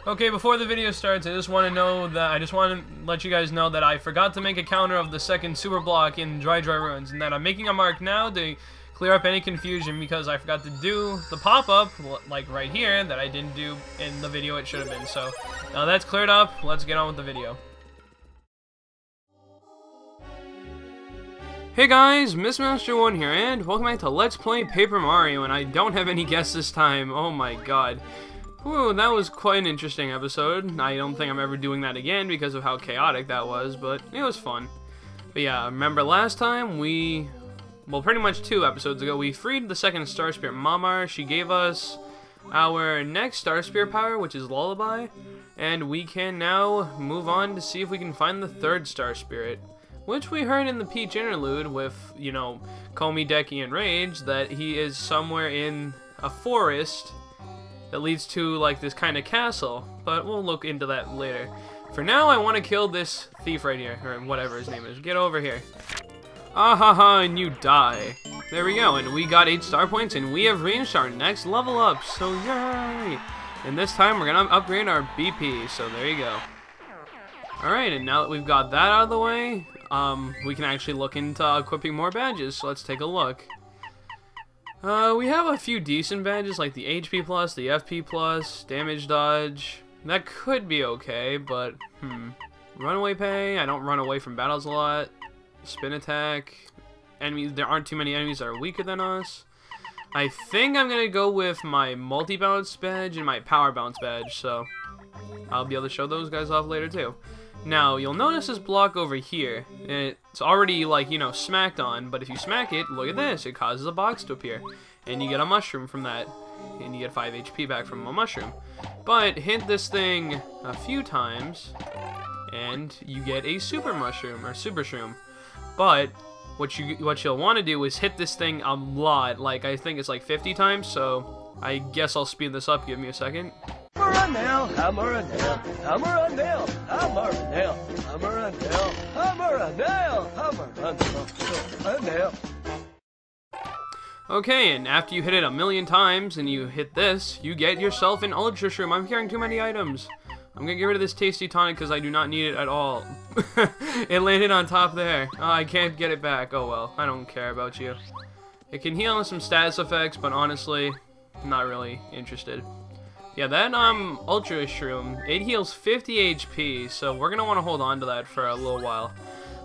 Okay, before the video starts, I just want to let you guys know that I forgot to make a counter of the second super block in Dry Ruins, and that I'm making a mark now to clear up any confusion because I forgot to do the pop-up, like right here, that I didn't do in the video it should have been. So, now that's cleared up, let's get on with the video. Hey guys, Mistmaster1 here, and welcome back to Let's Play Paper Mario, and I don't have any guests this time. Oh my god. Whew, that was quite an interesting episode. I don't think I'm ever doing that again because of how chaotic that was, but it was fun. But yeah, remember last time well, pretty much 2 episodes ago, we freed the second Star Spirit Mamar. She gave us our next Star Spirit power, which is Lullaby, and we can now move on to see if we can find the third Star Spirit, which we heard in the Peach Interlude with, you know, Komi, Deki, and Rage, that he is somewhere in a forest that leads to, like, this kind of castle, but we'll look into that later. For now, I want to kill this thief right here, or whatever his name is. Get over here. Ah ha ha, and you die. There we go, and we got 8 star points, and we have reached our next level up, so yay! And this time, we're going to upgrade our BP, so there you go. Alright, and now that we've got that out of the way, we can actually look into equipping more badges, so let's take a look. We have a few decent badges, like the HP+, the FP+, damage dodge. That could be okay, but, runaway pay, I don't run away from battles a lot. Spin attack, enemies, there aren't too many enemies that are weaker than us. I think I'm gonna go with my multi-bounce badge and my power bounce badge, so I'll be able to show those guys off later too. Now, you'll notice this block over here. It's already, like, you know, smacked on, but if you smack it, look at this. It causes a box to appear, and you get a mushroom from that, and you get 5 HP back from a mushroom. But hit this thing a few times, and you get a super mushroom, or super shroom. But what you'll want to do is hit this thing a lot, like, I think it's like 50 times, so I guess I'll speed this up. Give me a second. Hammer a nail, hammer a nail, hammer a nail, hammer a nail, hammer a nail, hammer a nail, hammer a nail. Okay, and after you hit it a million times and you hit this, you get yourself an Ultra Shroom. I'm carrying too many items. I'm gonna get rid of this tasty tonic because I do not need it at all. It landed on top there. Oh, I can't get it back. Oh well, I don't care about you. It can heal on some status effects, but honestly, not really interested. Yeah, that Ultra Shroom, it heals 50 HP, so we're gonna want to hold on to that for a little while.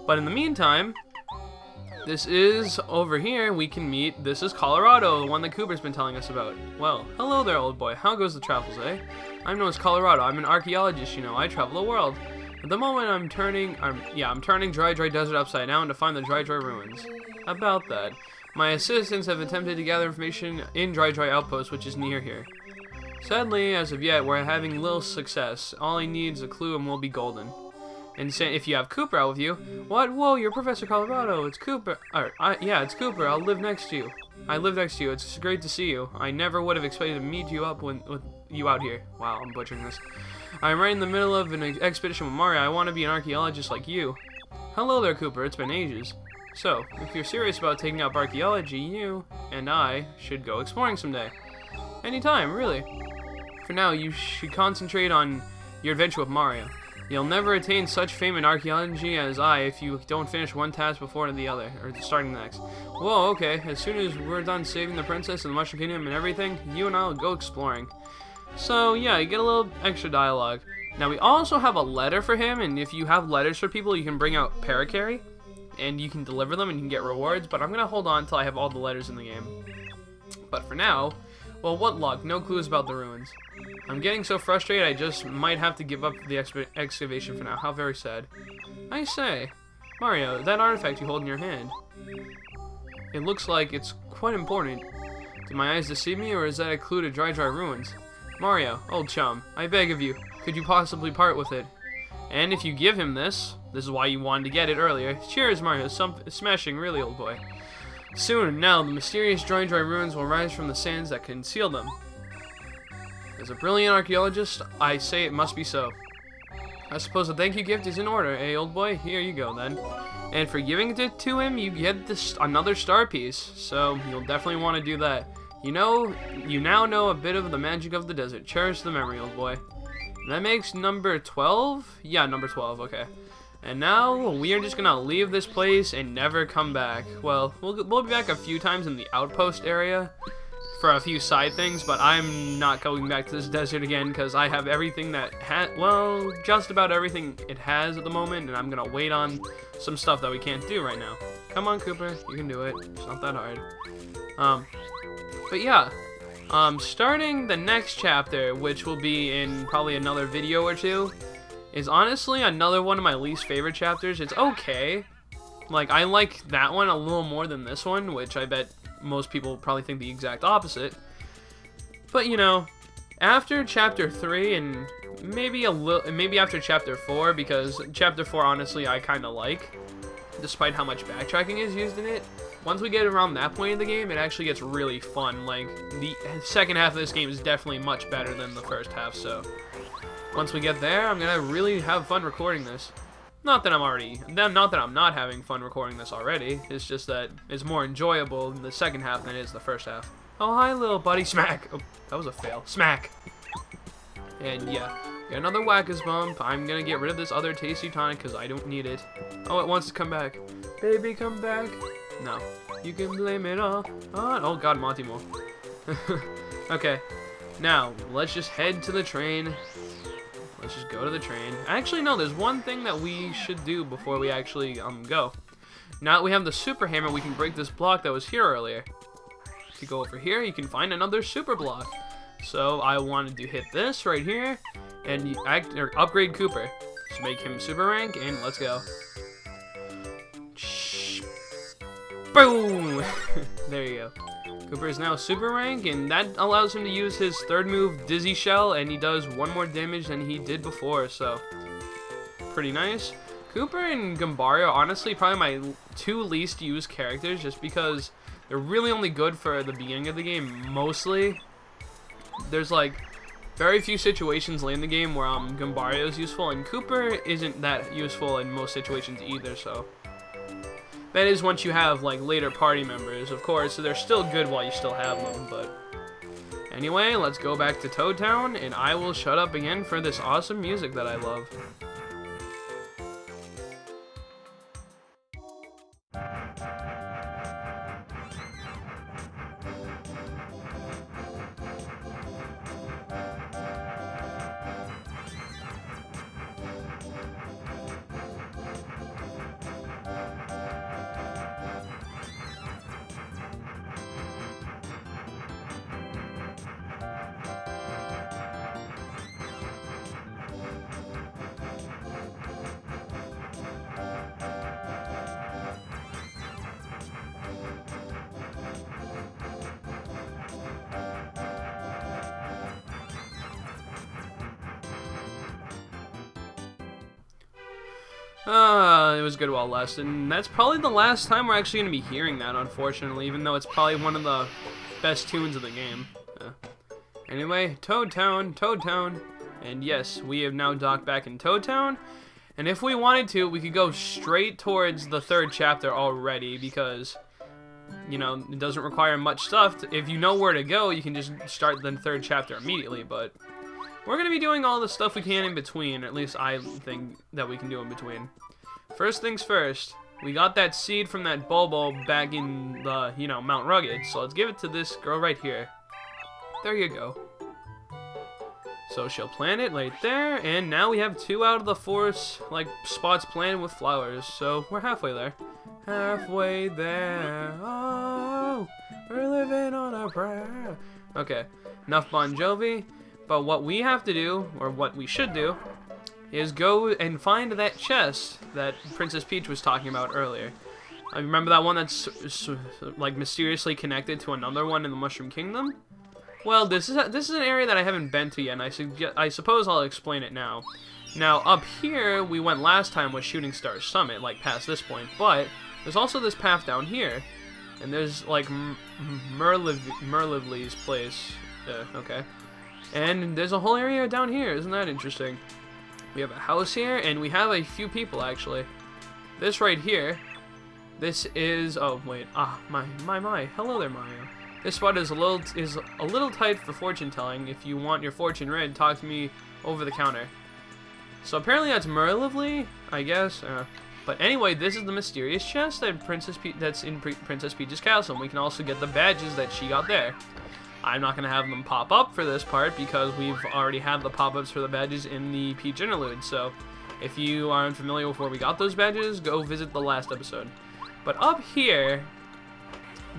But in the meantime, this is over here. We can meet. This is Colorado, the one that Cooper's been telling us about. Well, hello there, old boy. How goes the travels, eh? I'm known as Colorado. I'm an archaeologist. You know, I travel the world. At the moment, I'm turning Dry Desert upside down to find the Dry ruins. About that, my assistants have attempted to gather information in Dry Outpost, which is near here. Sadly, as of yet, we're having little success. All he needs is a clue and we'll be golden. And if you have Cooper out with you, what? Whoa, you're Professor Colorado. It's Cooper. Yeah, it's Cooper. I'll live next to you. I live next to you. It's great to see you. I never would have expected to meet you up with you out here. Wow, I'm butchering this. I'm right in the middle of an expedition with Mario. I want to be an archaeologist like you. Hello there, Cooper. It's been ages. So, if you're serious about taking up archaeology, you and I should go exploring someday. Anytime, really. For now, you should concentrate on your adventure with Mario. You'll never attain such fame in archaeology as I if you don't finish one task before the other, or starting the next. Whoa, okay, as soon as we're done saving the princess and the Mushroom Kingdom and everything, you and I will go exploring. So, yeah, you get a little extra dialogue. Now, we also have a letter for him, and if you have letters for people, you can bring out Paracarry, and you can deliver them, and you can get rewards, but I'm going to hold on until I have all the letters in the game. But for now, well, what luck, no clues about the ruins. I'm getting so frustrated I just might have to give up the excavation for now. How very sad. I say, Mario, that artifact you hold in your hand, it looks like it's quite important. Did my eyes deceive me, or is that a clue to Dry ruins? Mario, old chum, I beg of you, could you possibly part with it? And if you give him this is why you wanted to get it earlier. Cheers, Mario, smashing really, old boy. Soon, now, the mysterious Dry ruins will rise from the sands that conceal them. As a brilliant archaeologist, I say it must be so. I suppose a thank you gift is in order, eh, old boy? Here you go, then. And for giving it to him, you get another star piece, so you'll definitely want to do that. You now know a bit of the magic of the desert. Cherish the memory, old boy. That makes number 12? Yeah, number 12, okay. And now we are just gonna leave this place and never come back. Well, we'll be back a few times in the outpost area for a few side things, but I'm not going back to this desert again because I have everything that well, just about everything it has at the moment, and I'm gonna wait on some stuff that we can't do right now. Come on, Cooper, you can do it. It's not that hard. But yeah, starting the next chapter, which will be in probably another video or two, is honestly another one of my least favorite chapters. It's okay. Like, I like that one a little more than this one, which I bet most people probably think the exact opposite. But, you know, after chapter 3 and maybe after chapter 4, because chapter 4 honestly I kind of like, despite how much backtracking is used in it. Once we get around that point in the game, it actually gets really fun. Like, the second half of this game is definitely much better than the first half, so once we get there, I'm gonna really have fun recording this. Not that I'm not having fun recording this already. It's just that it's more enjoyable in the second half than it is the first half. Oh, hi, little buddy. Smack. Oh, that was a fail. Smack. And yeah, get another Whack-As Bump. I'm gonna get rid of this other tasty tonic because I don't need it. Oh, it wants to come back. Baby, come back. No, you can blame it all on. Oh God, Monty Mo. Okay, now let's just head to the train. Let's just go to the train. Actually, no, there's one thing that we should do before we actually go. Now that we have the super hammer, we can break this block that was here earlier. If you go over here, you can find another super block. So I wanted to hit this right here and upgrade Cooper. So make him super rank, and let's go. Boom! There you go. Cooper is now super rank, and that allows him to use his third move, Dizzy Shell, and he does 1 more damage than he did before, so pretty nice. Cooper and Gumbario, honestly, probably my 2 least used characters, just because they're really only good for the beginning of the game, mostly. There's like very few situations late in the game where Gumbario is useful, and Cooper isn't that useful in most situations either, so that is once you have like later party members, of course, so they're still good while you still have them, but anyway, let's go back to Toad Town, and I will shut up again for this awesome music that I love. It was good while it lasted, and that's probably the last time we're actually going to be hearing that, unfortunately, even though it's probably one of the best tunes of the game. Anyway, Toad Town, and yes, we have now docked back in Toad Town, and if we wanted to, we could go straight towards the 3rd chapter already, because, you know, it doesn't require much stuff. If you know where to go, you can just start the 3rd chapter immediately, but we're going to be doing all the stuff we can in between, at least I think that we can do in between. First things first, we got that seed from that Bulbo back in the, you know, Mount Rugged, so let's give it to this girl right here. There you go. So she'll plant it right there, and now we have 2 out of the 4, like, spots planted with flowers, so we're halfway there. Halfway there, oh, we're living on a prayer. Okay, enough Bon Jovi, but what we have to do, or what we should do, is go and find that chest that Princess Peach was talking about earlier. I remember that one that's like mysteriously connected to another one in the Mushroom Kingdom? Well, this is an area that I haven't been to yet, and I suppose I'll explain it now. Now, up here, we went last time with Shooting Star Summit, like past this point, but there's also this path down here, and there's like Merlively's place. Okay. And there's a whole area down here, isn't that interesting? We have a house here, and we have a few people, actually. This right here, this is, oh, wait, my, hello there, Mario. This spot is a little tight for fortune telling. If you want your fortune read, talk to me over the counter. So apparently that's Merlively, I guess. But anyway, this is the mysterious chest that that's in Princess Peach's castle. And we can also get the badges that she got there. I'm not going to have them pop up for this part because we've already had the pop-ups for the badges in the Peach Interlude. So if you are unfamiliar with where we got those badges, go visit the last episode. But up here,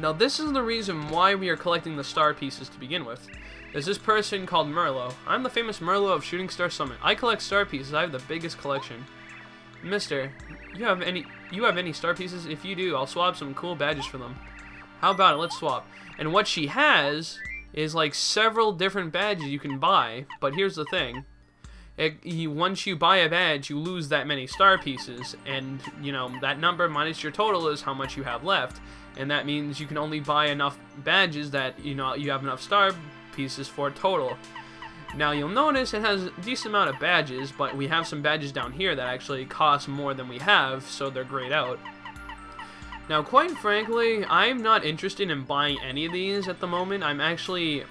now this is the reason why we are collecting the star pieces to begin with. There's this person called Merlo. I'm the famous Merlo of Shooting Star Summit. I collect star pieces. I have the biggest collection. Mister, you have any star pieces? If you do, I'll swap some cool badges for them. How about it? Let's swap. And what she has is like several different badges you can buy, but here's the thing. Once you buy a badge, you lose that many star pieces, and you know that number minus your total is how much you have left, and that means you can only buy enough badges that you have enough star pieces for total. Now you'll notice it has a decent amount of badges, but we have some badges down here that actually cost more than we have, so they're grayed out. Now, quite frankly, I'm not interested in buying any of these at the moment. I'm actually,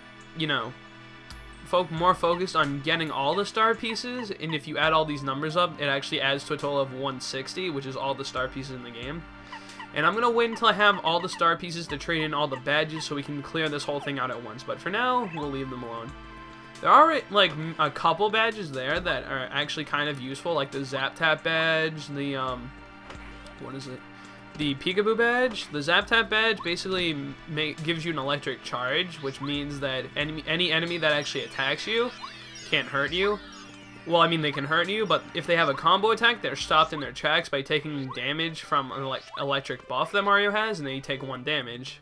more focused on getting all the star pieces, and if you add all these numbers up, it actually adds to a total of 160, which is all the star pieces in the game. And I'm going to wait until I have all the star pieces to trade in all the badges so we can clear this whole thing out at once. But for now, we'll leave them alone. There are, like, a couple badges there that are actually kind of useful, like the Zap Tap badge, the, what is it? The Peekaboo badge. The Zap Tap badge basically gives you an electric charge, which means that any enemy that actually attacks you can't hurt you. Well, I mean, they can hurt you, but if they have a combo attack, they're stopped in their tracks by taking damage from an electric buff that Mario has, and they take 1 damage.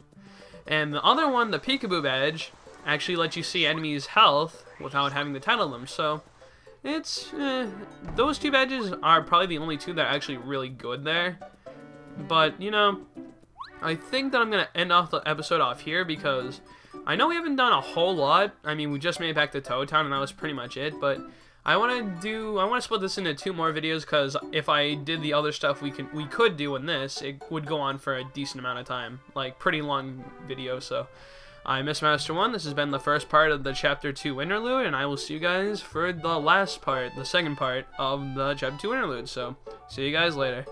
And the other one, the Peekaboo badge, actually lets you see enemies' health without having to tattle them. So, it's, those 2 badges are probably the only 2 that are actually really good there. But, I think that I'm going to end off the episode off here because I know we haven't done a whole lot. I mean, we just made it back to Toad Town and that was pretty much it, but I want to split this into 2 more videos because if I did the other stuff we could do in this, it would go on for a decent amount of time, like pretty long video. So I'm Master 1. This has been the first part of the Chapter 2 Interlude, and I will see you guys for the last part, the second part of the Chapter 2 Interlude. So see you guys later.